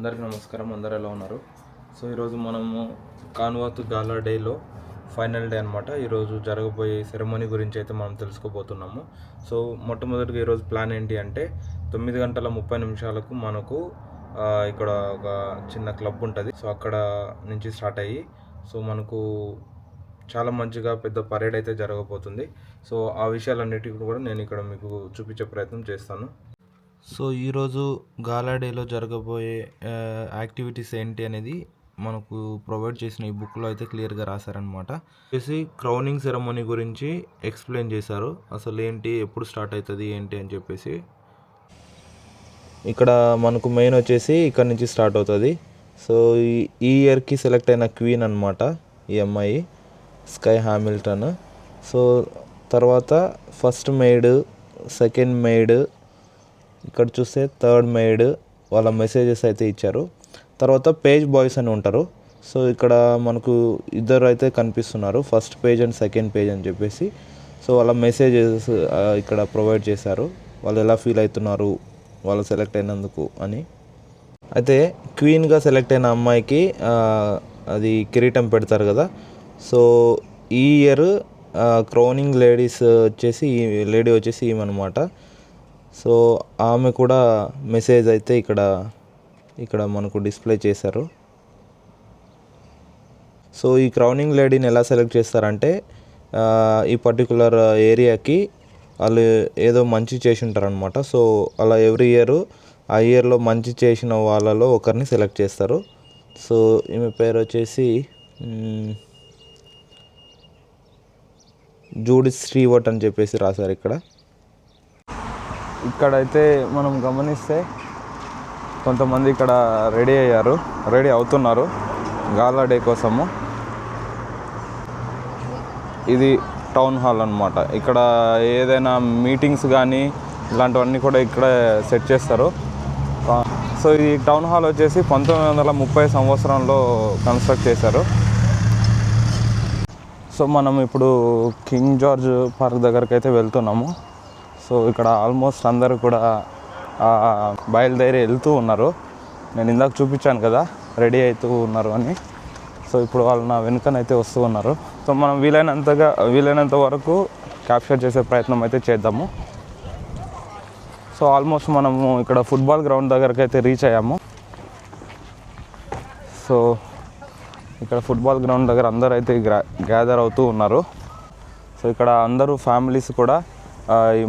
అందరికీ నమస్కారం. అందరు ఎలా ఉన్నారు? సో ఈరోజు మనము కాన్వాత్ గాలా డేలో ఫైనల్ డే అనమాట. ఈరోజు జరగబోయే సెరమనీ గురించి అయితే మనం తెలుసుకోబోతున్నాము. సో మొట్టమొదటిగా ఈరోజు ప్లాన్ ఏంటి అంటే 9:30 మనకు ఇక్కడ ఒక చిన్న క్లబ్ ఉంటుంది. సో అక్కడ నుంచి స్టార్ట్ అయ్యి సో మనకు చాలా మంచిగా పెద్ద పరేడ్ అయితే జరగబోతుంది. సో ఆ విషయాలన్నిటికీ కూడా నేను ఇక్కడ మీకు చూపించే ప్రయత్నం చేస్తాను. సో ఈరోజు గాలా డేలో జరగబోయే యాక్టివిటీస్ ఏంటి అనేది మనకు ప్రొవైడ్ చేసిన ఈ బుక్లో అయితే క్లియర్గా రాశారనమాట. వచ్చేసి క్రౌనింగ్ సెరమనీ గురించి ఎక్స్ప్లెయిన్ చేశారు. అసలు ఏంటి, ఎప్పుడు స్టార్ట్ అవుతుంది ఏంటి అని చెప్పేసి. ఇక్కడ మనకు మెయిన్ వచ్చేసి ఇక్కడ నుంచి స్టార్ట్ అవుతుంది. సో ఈ ఇయర్కి సెలెక్ట్ అయిన క్వీన్ అనమాట ఈ అమ్మాయి, స్కై హామిల్టన్. సో తర్వాత ఫస్ట్ మెయిడ్, సెకండ్ మెయిడ్, ఇక్కడ చూస్తే థర్డ్ మెయిడ్ వాళ్ళ మెసేజెస్ అయితే ఇచ్చారు. తర్వాత పేజ్ బాయ్స్ అని ఉంటారు. సో ఇక్కడ మనకు ఇద్దరు అయితే కనిపిస్తున్నారు, first page and second page అని చెప్పేసి. సో వాళ్ళ మెసేజెస్ ఇక్కడ ప్రొవైడ్ చేశారు, వాళ్ళు ఎలా ఫీల్ అవుతున్నారు వాళ్ళు సెలెక్ట్ అయినందుకు అని. అయితే క్వీన్గా సెలెక్ట్ అయిన అమ్మాయికి అది కిరీటం పెడతారు కదా. సో ఈ ఇయర్ క్రౌనింగ్ లేడీస్ వచ్చేసి లేడీ వచ్చేసి ఈమెనమాట. సో ఆమె కూడా మెసేజ్ అయితే ఇక్కడ మనకు డిస్ప్లే చేశారు. సో ఈ క్రౌనింగ్ లేడీని ఎలా సెలెక్ట్ చేస్తారంటే ఈ పర్టికులర్ ఏరియాకి వాళ్ళు ఏదో మంచి చేసి ఉంటారనమాట. సో అలా ఎవ్రీ ఇయర్ ఆ ఇయర్లో మంచి చేసిన వాళ్ళలో ఒకరిని సెలెక్ట్ చేస్తారు. సో ఈమె పేరు వచ్చేసి జూడిత్ స్టీవర్ట్ అని చెప్పేసి రాశారు ఇక్కడ. ఇక్కడైతే మనం గమనిస్తే కొంతమంది ఇక్కడ రెడీ అవుతున్నారు గాలా డే కోసము. ఇది టౌన్ హాల్ అనమాట. ఇక్కడ ఏదైనా మీటింగ్స్ కానీ ఇలాంటివన్నీ కూడా ఇక్కడ సెట్ చేస్తారు. సో ఈ టౌన్ హాల్ వచ్చేసి 1930 సంవత్సరంలో కన్స్ట్రక్ట్ చేశారు. సో మనం ఇప్పుడు కింగ్ జార్జ్ పార్క్ దగ్గరికి అయితే వెళ్తున్నాము. సో ఇక్కడ ఆల్మోస్ట్ అందరూ కూడా బయలుదేరి వెళ్తూ ఉన్నారు. నేను ఇందాక చూపించాను కదా రెడీ అవుతూ ఉన్నారు అని. సో ఇప్పుడు వాళ్ళు నా వెనుకనైతే వస్తూ ఉన్నారు. సో మనం వీలైనంత వరకు క్యాప్చర్ చేసే ప్రయత్నం అయితే చేద్దాము. సో ఆల్మోస్ట్ మనము ఇక్కడ ఫుట్బాల్ గ్రౌండ్ దగ్గరికి అయితే రీచ్ అయ్యాము. సో ఇక్కడ ఫుట్బాల్ గ్రౌండ్ దగ్గర అందరూ అయితే గ్యాదర్ అవుతూ ఉన్నారు. సో ఇక్కడ అందరూ ఫ్యామిలీస్ కూడా ఈ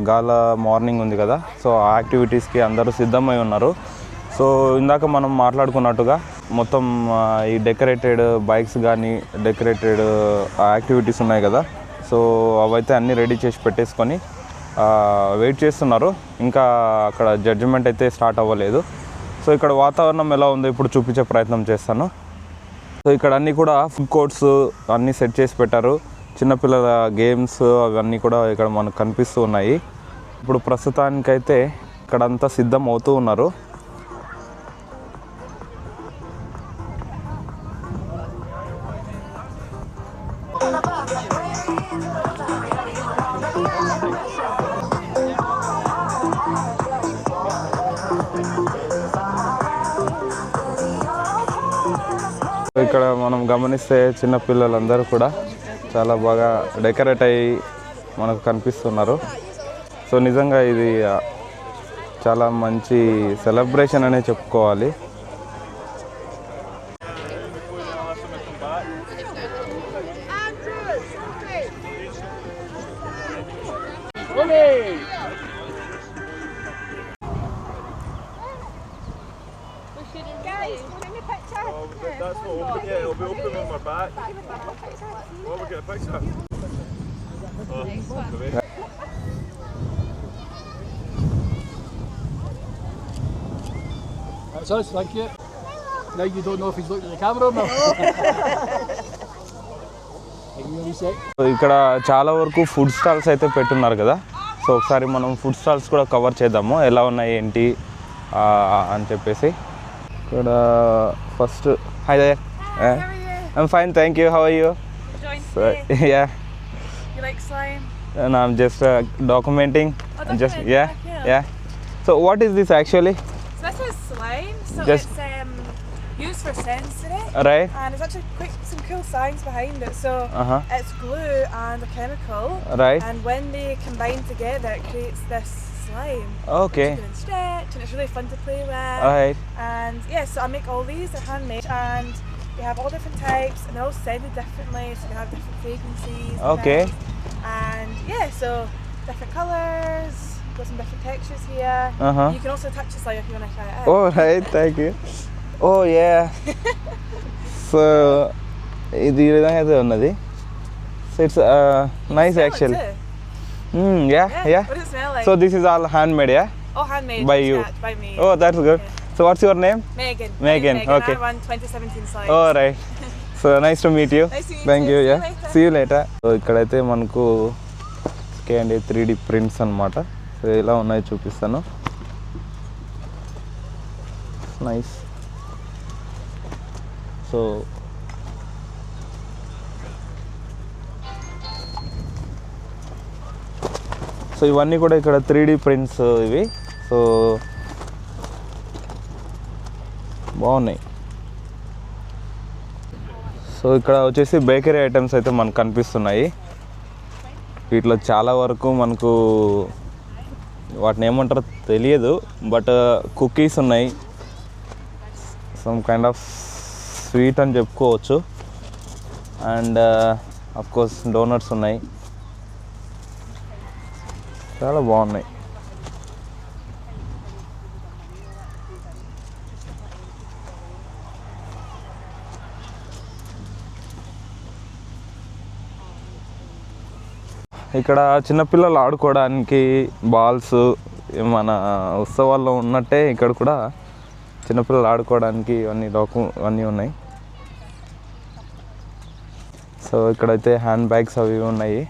గాలా మార్నింగ్ ఉంది కదా, సో ఆ యాక్టివిటీస్కి అందరూ సిద్ధమై ఉన్నారు. సో ఇందాక మనం మాట్లాడుకున్నట్టుగా మొత్తం ఈ డెకరేటెడ్ బైక్స్ కానీ డెకరేటెడ్ యాక్టివిటీస్ ఉన్నాయి కదా, సో అవైతే అన్నీ రెడీ చేసి పెట్టేసుకొని వెయిట్ చేస్తున్నారు. ఇంకా అక్కడ జడ్జిమెంట్ అయితే స్టార్ట్ అవ్వలేదు. సో ఇక్కడ వాతావరణం ఎలా ఉందో ఇప్పుడు చూపించే ప్రయత్నం చేస్తాను. సో ఇక్కడ అన్నీ కూడా ఫుడ్ కోర్ట్స్ అన్నీ సెట్ చేసి పెట్టారు. చిన్నపిల్లల గేమ్స్ అవన్నీ కూడా ఇక్కడ మనకు కనిపిస్తూ ఉన్నాయి. ఇప్పుడు ప్రస్తుతానికైతే ఇక్కడంతా సిద్ధం అవుతూ ఉన్నారు. ఇక్కడ మనం గమనిస్తే చిన్నపిల్లలందరూ కూడా చాలా బాగా డెకరేట్ అయ్యి మనకు కనిపిస్తున్నారు. సో నిజంగా ఇది చాలా మంచి సెలబ్రేషన్ అనే చెప్పుకోవాలి. That's what we'll, yeah, it'll be open on my back. Well, we'll get a picture. That's us, thank you. Now you don't know if he's looking at the camera or not. ఇక్కడ చాలా వరకు food stalls అయితే పెట్టున్నారు కదా. So ఒకసారి మనం food stalls కూడా cover చేద్దాము, ఎలా ఉన్నాయి ఏంటి అని చెప్పేసి. ఇక్కడ first hi there. I'm fine, thank you. How are you? Enjoying today? Yeah. You like slime? And I'm just documenting. Oh, Just document. yeah. So what is this actually? So this is slime. So Just- it's used for sensory. Right? And there's actually quite some cool science behind it. So Uh-huh. it's glue and a chemical. Right? And when they combine together, it creates this slime. Okay. You can stretch, and it's really fun to play with. Alright. And yeah, so I make all these. They're handmade, and they have all different types, and they're all scented differently. So they have different fragrances. and Okay. things. And yeah, so different colours. Got some different textures here. Uh-huh. You can also touch the slime if you want to try it out. Oh, right. Thank you. Oh, yeah. So, ఇది ఈ విధంగా అయితే ఉన్నది. So, it's nice Smell it actually. too. Yeah, yeah. What does it smell like? So, this is all handmade, yeah? all handmade. by from you. scratch, by me. Oh, that's good. Yeah. So, what's your name? Megan. Megan, I'm Megan. okay. I run 2017 slides. Oh, right. So, nice to meet you. Nice to meet Thank you. you. See you Yeah. later. See you later. So, ఇక్కడైతే మనకు K&A 3D prints అన్నమాట. So ఇలా ఉన్నాయి చూపిస్తాను. Nice. So ఇవన్నీ కూడా ఇక్కడ 3D prints ఇవి. సో బాగున్నాయి. సో ఇక్కడ వచ్చేసి బేకరీ ఐటమ్స్ అయితే మనకు కనిపిస్తున్నాయి. వీటిలో చాలా వరకు మనకు వాటిని ఏమంటారో తెలియదు, బట్ కుకీస్ ఉన్నాయి, సమ్ కైండ్ ఆఫ్ స్వీట్ అని చెప్పుకోవచ్చు, అండ్ కోర్స్ డోనట్స్ ఉన్నాయి. చాలా బాగున్నాయి. ఇక్కడ చిన్నపిల్లలు ఆడుకోవడానికి బాల్స్ మన ఉత్సవాల్లో ఉన్నట్టే ఇక్కడ కూడా చిన్నపిల్లలు ఆడుకోవడానికి ఇవన్నీ ఉన్నాయి. సో ఇక్కడైతే హ్యాండ్ బ్యాగ్స్ అవి ఉన్నాయి.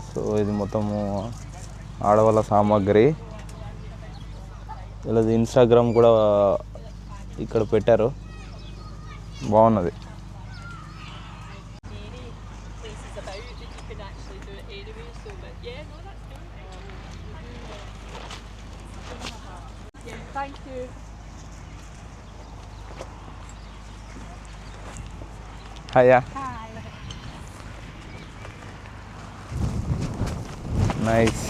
సో ఇది మొత్తము ఆడవాళ్ళ సామాగ్రి. ఇలా ఇన్స్టాగ్రామ్ కూడా ఇక్కడ పెట్టారు, బాగున్నది. Thank you. Hiya. Hi. Nice.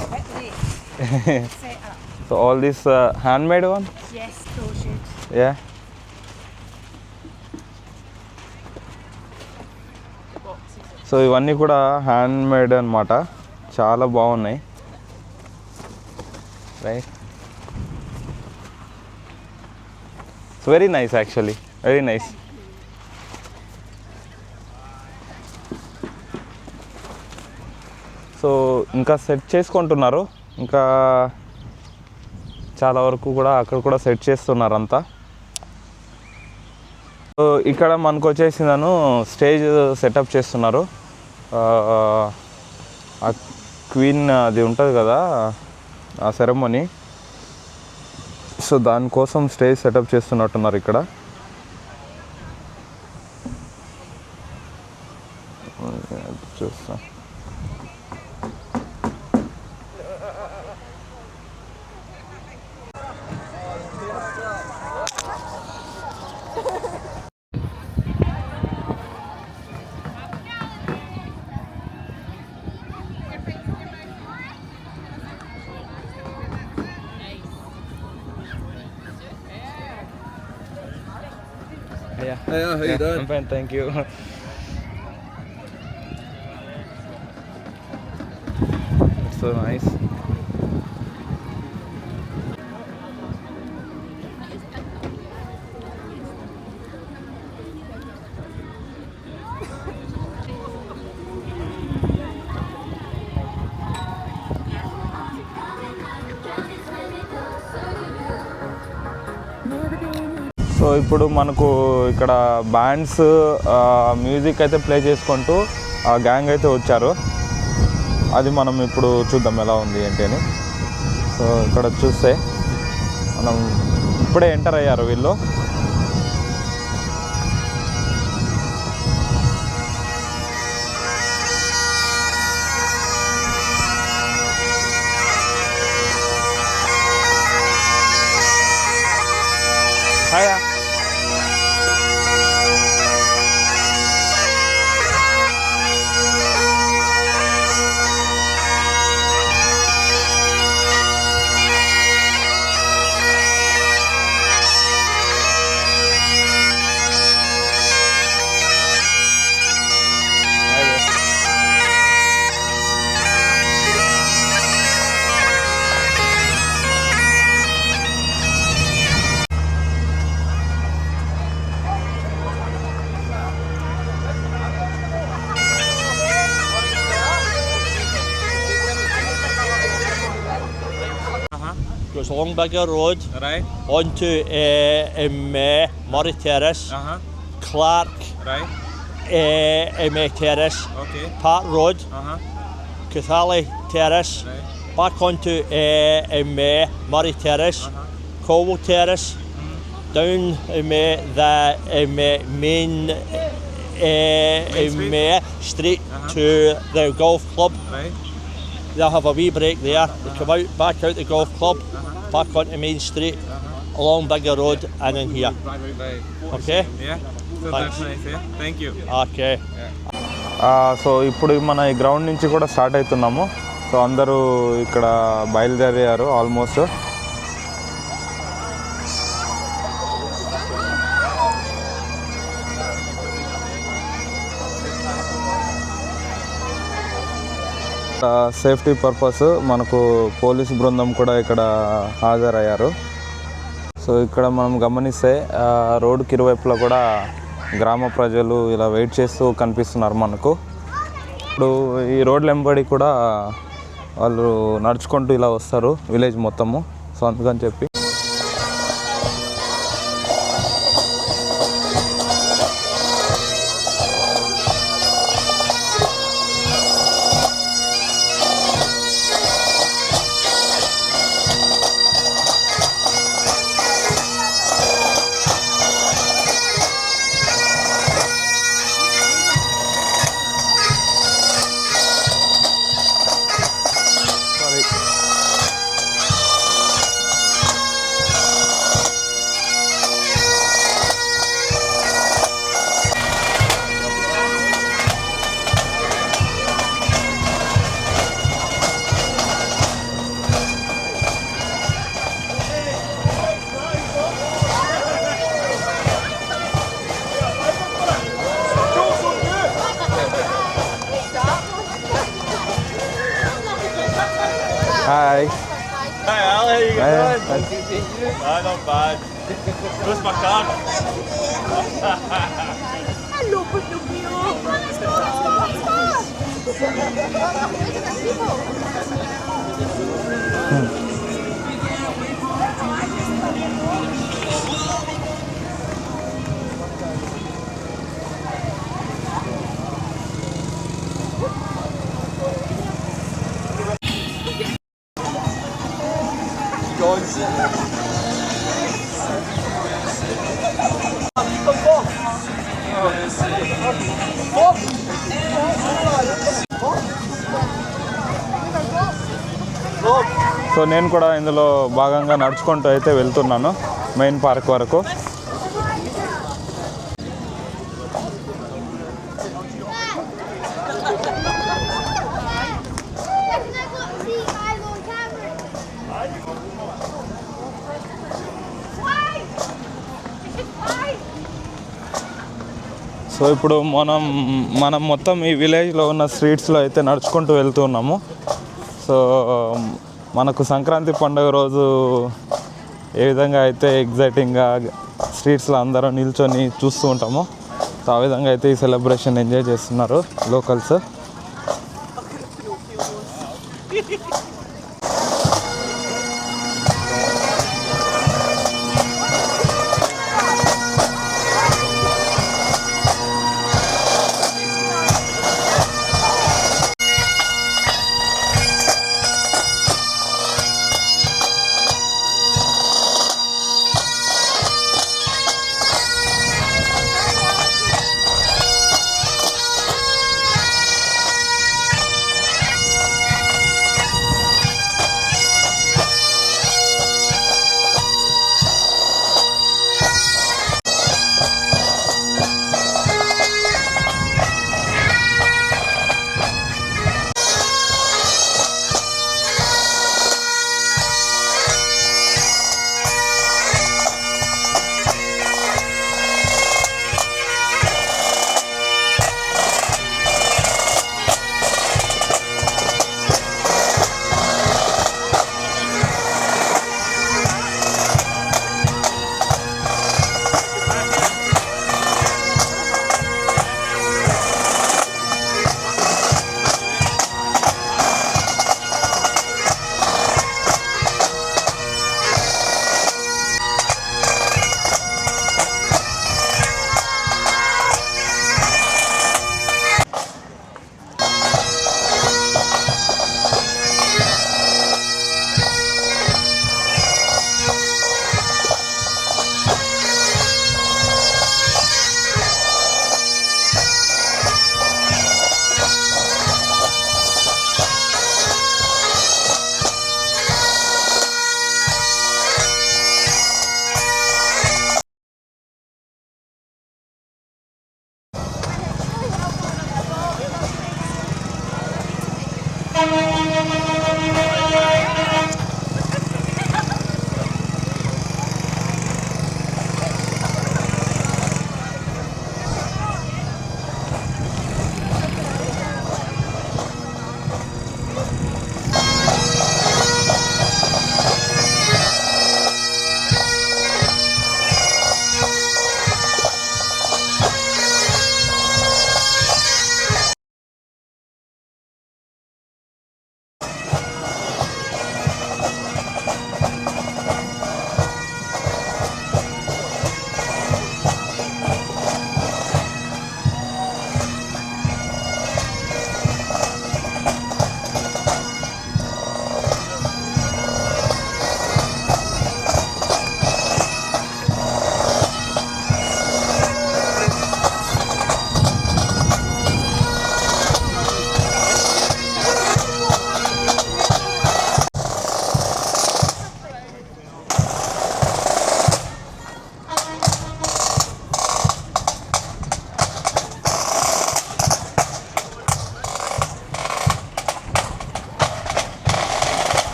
Set up. So all this handmade one? Yes, crocheted. Yeah. So ఇవన్నీ కూడా హ్యాండ్మేడ్ అన్నమాట, చాలా బాగున్నాయి. Right. So very nice, actually very nice. So ఇంకా సెట్ చేసుకుంటున్నారు, ఇంకా చాలా వరకు కూడా అక్కడ కూడా సెట్ చేస్తున్నారు అంతా. సో ఇక్కడ మనకు వచ్చేసిందను స్టేజ్ సెటప్ చేస్తున్నారు. ఆ క్వీన్ అది ఉంటుంది కదా ఆ సెరమనీ, సో దానికోసం స్టేజ్ సెటప్ చేస్తున్నట్టున్నారు ఇక్కడ. చూస్తా. Yeah. Hey, how you doing? I'm fine, thank you. It's so nice. So ఇప్పుడు మనకు ఇక్కడ బ్యాండ్స్ మ్యూజిక్ అయితే ప్లే చేసుకుంటూ ఆ గ్యాంగ్ అయితే వచ్చారు. అది మనం ఇప్పుడు చూద్దాం ఎలా ఉంది ఏంటి అని. సో ఇక్కడ చూస్తే మనం ఇప్పుడే ఎంటర్ అయ్యారు వీళ్ళు. Hiya. Goes along Bigger Road Right. onto Murray Terrace, Clark Right. Terrace, Okay. Park Road, Cathali Terrace, Right. back onto Murray Terrace, Colwell Terrace, down the main street to the golf club. Right. They'll have a wee break there. They come out, back out the golf club, back onto Main Street, along Bigger Road, and in here. Right. Okay? Yeah. So Thanks. that's nice. Yeah. Thank you. Okay. So ఇప్పుడు మన ఈ ground నుంచి కూడా start అవుతున్నాము. So అందరూ ఇక్కడ బయలుదేరారు almost. Safety purpose మనకు పోలీస్ బృందం కూడా ఇక్కడ హాజరయ్యారు. సో ఇక్కడ మనం గమనిస్తే రోడ్డుకి ఇరువైపులా కూడా గ్రామ ప్రజలు ఇలా వెయిట్ చేస్తూ కనిపిస్తున్నారు మనకు. ఇప్పుడు ఈ రోడ్ల వెంబడి కూడా వాళ్ళు నడుచుకుంటూ ఇలా వస్తారు విలేజ్ మొత్తము. సో అందుకని చెప్పి hi. Hi Al, how you Hi. going? Not bad. Where's my car? Hello, Puto Pio. Let's go. So నేను కూడా ఇందులో భాగంగా నడుచుకుంటూ అయితే వెళ్తున్నాను మెయిన్ పార్క్ వరకు. సో ఇప్పుడు మనం మొత్తం ఈ విలేజ్లో ఉన్న స్ట్రీట్స్లో అయితే నడుచుకుంటూ వెళ్తున్నాము. సో మనకు సంక్రాంతి పండుగ రోజు ఏ విధంగా అయితే ఎగ్జైటింగ్గా స్ట్రీట్స్లో అందరూ నిల్చొని చూస్తూ ఉంటామో, సో ఆ విధంగా అయితే ఈ సెలబ్రేషన్ ఎంజాయ్ చేస్తున్నారు లోకల్స్.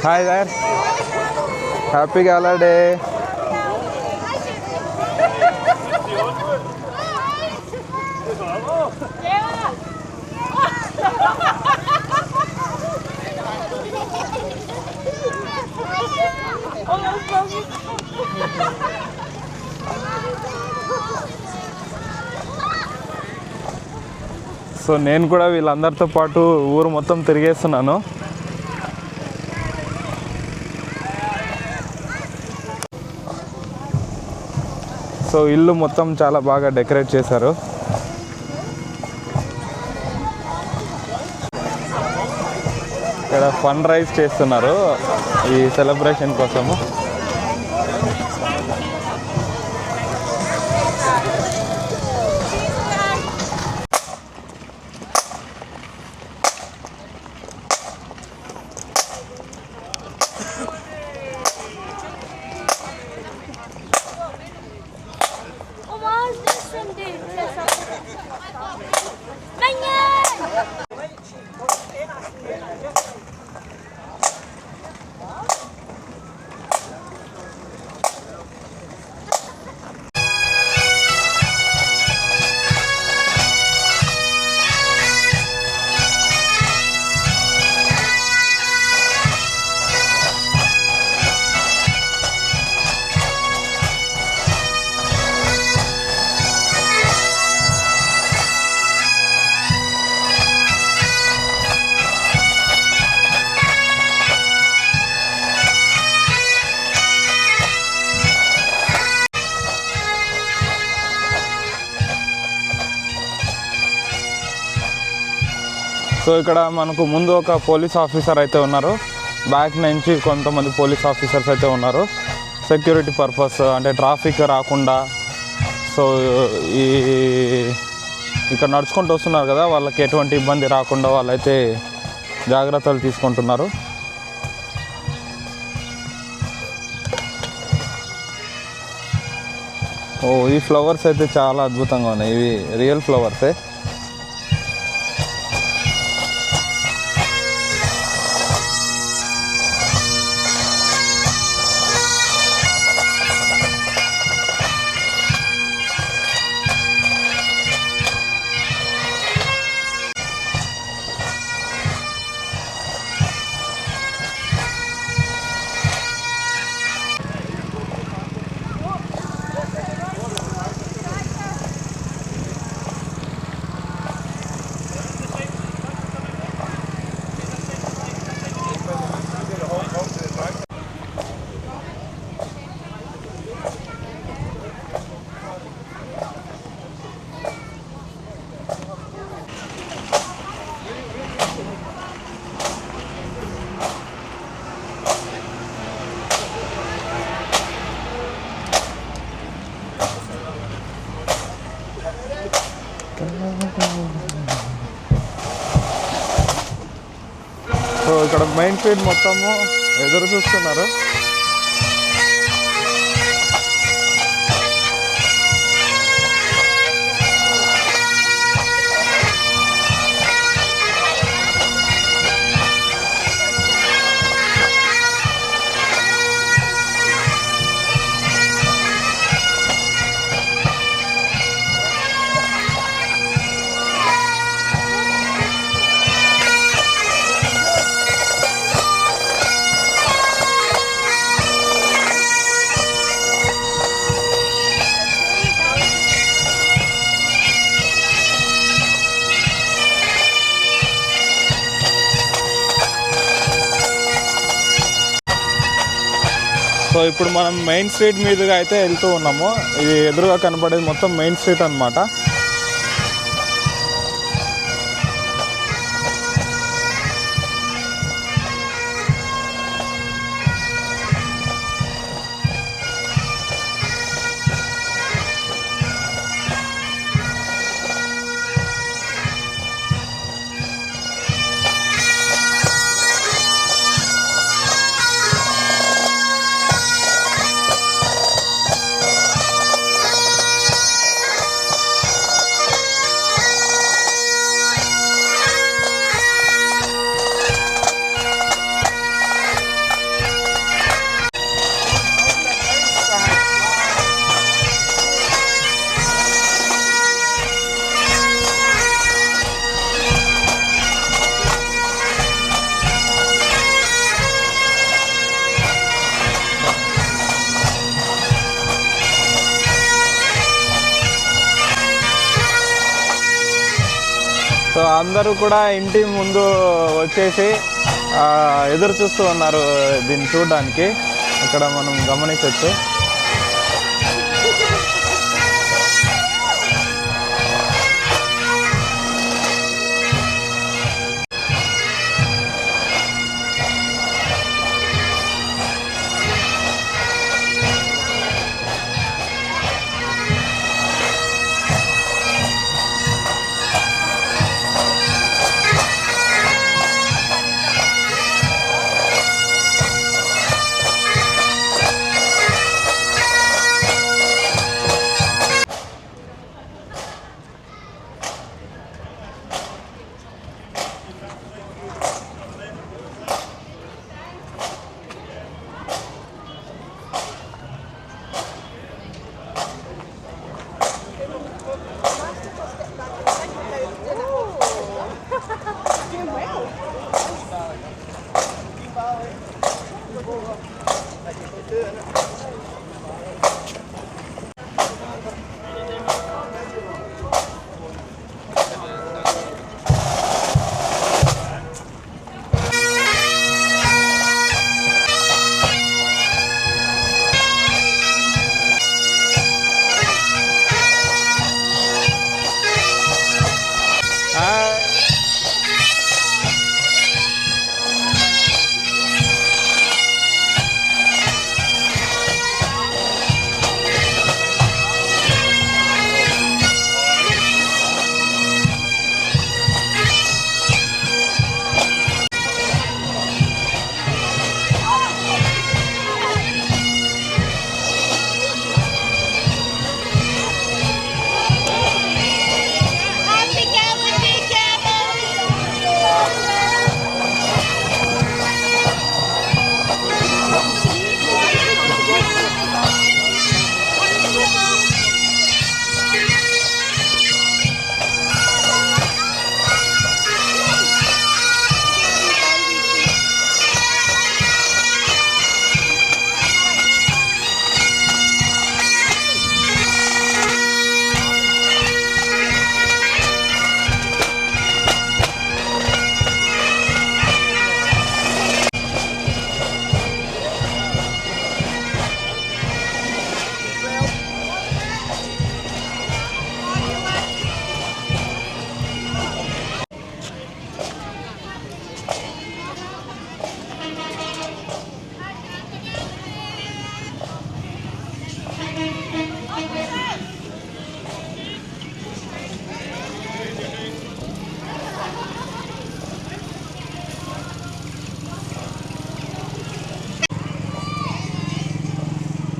హాయ్ సార్, హ్యాపీ గాలా డే. సో నేను కూడా వీళ్ళందరితో పాటు ఊరు మొత్తం తిరిగేస్తున్నాను. సో ఇల్లు మొత్తం చాలా బాగా డెకరేట్ చేశారు. ఇక్కడ ఫండ్ రైజ్ చేస్తున్నారు ఈ సెలబ్రేషన్ కోసము. సో ఇక్కడ మనకు ముందు ఒక పోలీస్ ఆఫీసర్ అయితే ఉన్నారు, బ్యాక్ నుంచి కొంతమంది పోలీస్ ఆఫీసర్స్ అయితే ఉన్నారు. సెక్యూరిటీ పర్పస్ అంటే ట్రాఫిక్ రాకుండా. సో ఈ ఇక్కడ నడుచుకుంటూ వస్తున్నారు కదా, వాళ్ళకి ఎటువంటి ఇబ్బంది రాకుండా వాళ్ళైతే జాగ్రత్తలు తీసుకుంటున్నారు. ఓ ఈ ఫ్లవర్స్ అయితే చాలా అద్భుతంగా ఉన్నాయి, ఇవి రియల్ ఫ్లవర్సే. సో ఇక్కడ మెయిన్ స్ట్రీట్ మొత్తము ఎదురు చూస్తున్నారు. సో ఇప్పుడు మనం మెయిన్ స్ట్రీట్ మీదుగా అయితే వెళ్తూ ఉన్నాము. ఇది ఎదురుగా కనపడేది మొత్తం మెయిన్ స్ట్రీట్ అన్నమాట. అందరూ కూడా ఇంటి ముందు వచ్చేసి ఎదురు చూస్తూ ఉన్నారు దీన్ని చూడడానికి. ఇక్కడ మనం గమనించవచ్చు.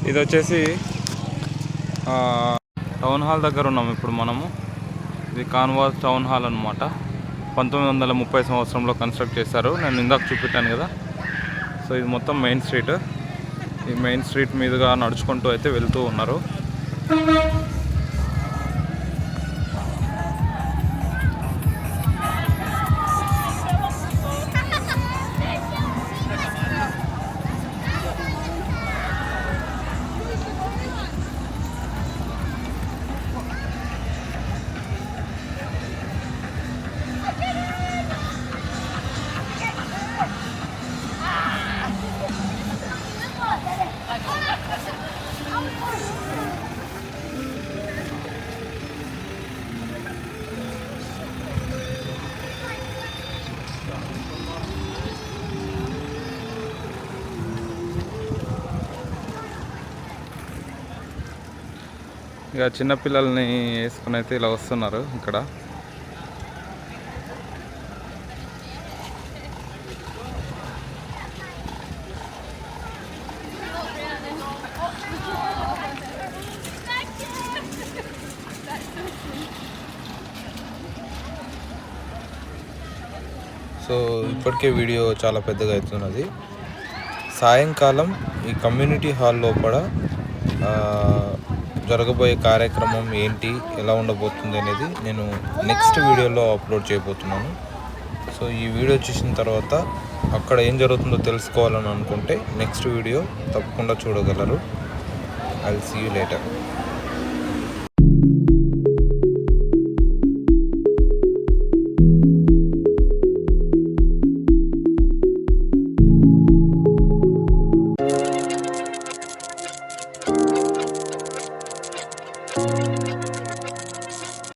ఇది వచ్చేసి టౌన్ హాల్ దగ్గర ఉన్నాము ఇప్పుడు మనము. ఇది కాన్వాస్ టౌన్ హాల్ అనమాట. 1930 సంవత్సరంలో కన్స్ట్రక్ట్ చేశారు. నేను ఇందాక చూపెట్టాను కదా. సో ఇది మొత్తం మెయిన్ స్ట్రీట్. ఈ మెయిన్ స్ట్రీట్ మీదుగా నడుచుకుంటూ అయితే వెళ్తూ ఉన్నారు. ఇక చిన్నపిల్లల్ని వేసుకుని అయితే ఇలా వస్తున్నారు ఇక్కడ. సో ఇప్పటికే వీడియో చాలా పెద్దగా అవుతున్నది. సాయంకాలం ఈ కమ్యూనిటీ హాల్ లోపల జరగబోయే కార్యక్రమం ఏంటి, ఎలా ఉండబోతుంది అనేది నేను నెక్స్ట్ వీడియోలో అప్లోడ్ చేయబోతున్నాను. సో ఈ వీడియో చూసిన తర్వాత అక్కడ ఏం జరుగుతుందో తెలుసుకోవాలని అనుకుంటే నెక్స్ట్ వీడియో తప్పకుండా చూడగలరు. I will see you later.